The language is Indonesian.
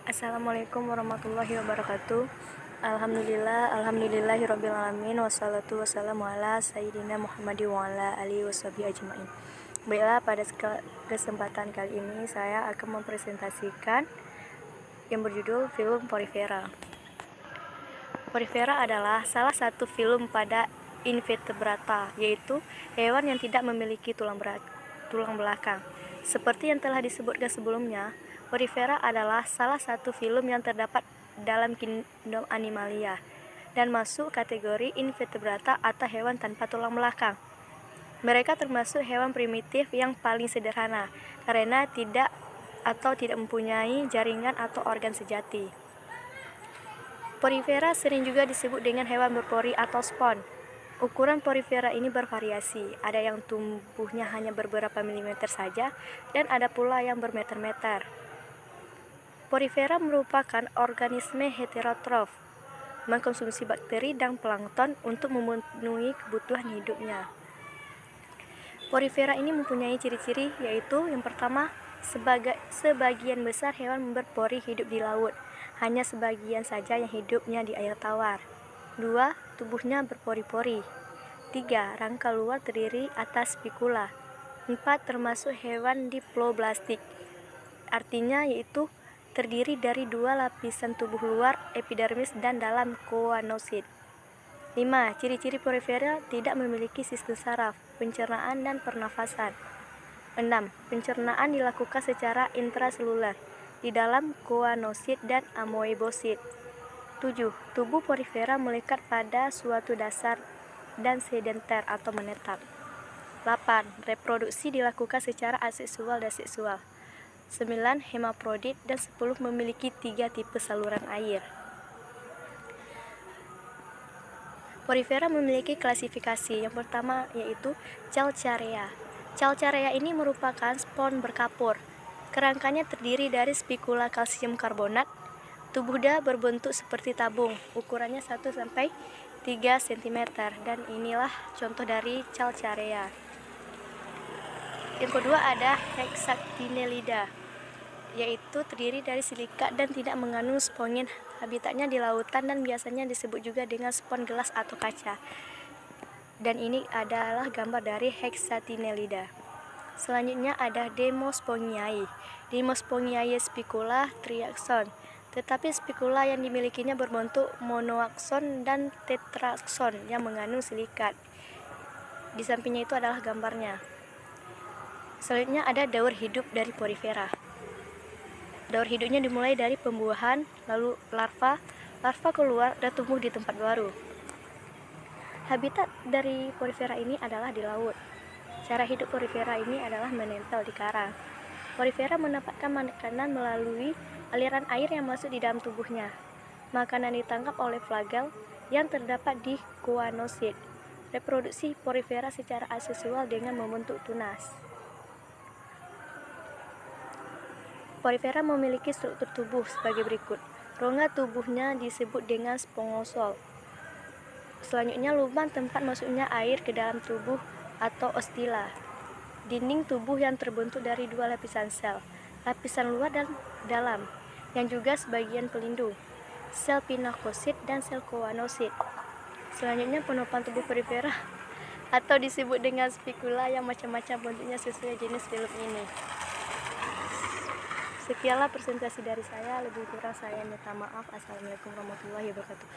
Assalamualaikum warahmatullahi wabarakatuh. Alhamdulillahirrabbilalamin. Wassalatu wassalamu ala sayyidina Muhammadi wa ala alihi washabihi ajma'in. Baiklah, pada kesempatan kali ini saya akan mempresentasikan yang berjudul film Porifera. Porifera adalah salah satu film pada invertebrata, yaitu hewan yang tidak memiliki tulang belakang. Seperti yang telah disebutkan sebelumnya, Porifera adalah salah satu film yang terdapat dalam kingdom Animalia dan masuk kategori invertebrata atau hewan tanpa tulang belakang. Mereka termasuk hewan primitif yang paling sederhana karena tidak mempunyai jaringan atau organ sejati. Porifera sering juga disebut dengan hewan berpori atau spon. Ukuran porifera ini bervariasi, ada yang tumbuhnya hanya beberapa milimeter saja dan ada pula yang bermeter-meter. Porifera merupakan organisme heterotrof, mengkonsumsi bakteri dan plankton untuk memenuhi kebutuhan hidupnya. Porifera ini mempunyai ciri-ciri, yaitu yang pertama, sebagian besar hewan berpori hidup di laut, hanya sebagian saja yang hidupnya di air tawar. 2. Tubuhnya berpori-pori. 3. Rangka luar terdiri atas spikula. 4. Termasuk hewan diploblastik, artinya yaitu terdiri dari 2 lapisan tubuh luar, epidermis, dan dalam koanosit. 5. Ciri-ciri porifera tidak memiliki sistem saraf, pencernaan, dan pernafasan. 6. Pencernaan dilakukan secara intraseluler di dalam koanosit dan amoebosit. 7. Tubuh porifera melekat pada suatu dasar dan sedenter atau menetap. 8. Reproduksi dilakukan secara aseksual dan seksual. 9. Hemaprodit, dan 10. Memiliki 3 tipe saluran air. Porifera memiliki klasifikasi. Yang pertama yaitu Calcarea. Calcarea ini merupakan spon berkapur. Kerangkanya terdiri dari spikula kalsium karbonat. Tubuhnya berbentuk seperti tabung, ukurannya 1-3 cm, dan inilah contoh dari Calcarea. Yang kedua ada Hexactinellida, yaitu terdiri dari silikat dan tidak mengandung sponin. Habitatnya di lautan dan biasanya disebut juga dengan spon gelas atau kaca. Dan ini adalah gambar dari Hexactinellida. Selanjutnya ada Demosponiae. Demosponiae spikula triakson, tetapi spikula yang dimilikinya berbentuk monoakson dan tetraakson yang mengandung silikat. Di sampingnya itu adalah gambarnya. Selanjutnya ada daur hidup dari porifera. Daur hidupnya dimulai dari pembuahan, lalu larva keluar dan tumbuh di tempat baru. Habitat dari porifera ini adalah di laut. Cara hidup porifera ini adalah menempel di karang. Porifera mendapatkan makanan melalui aliran air yang masuk di dalam tubuhnya. Makanan ditangkap oleh flagel yang terdapat di koanosit. Reproduksi porifera secara aseksual dengan membentuk tunas. Porifera memiliki struktur tubuh sebagai berikut. Rongga tubuhnya disebut dengan spongosol. Selanjutnya lubang tempat masuknya air ke dalam tubuh atau ostila. Dinding tubuh yang terbentuk dari 2 lapisan sel, lapisan luar dan dalam, yang juga sebagian pelindung, sel pinakosit dan sel koanosit. Selanjutnya penopang tubuh porifera atau disebut dengan spikula yang macam-macam bentuknya sesuai jenis film ini. Sekianlah presentasi dari saya, lebih kurang saya minta maaf. Assalamualaikum warahmatullahi wabarakatuh.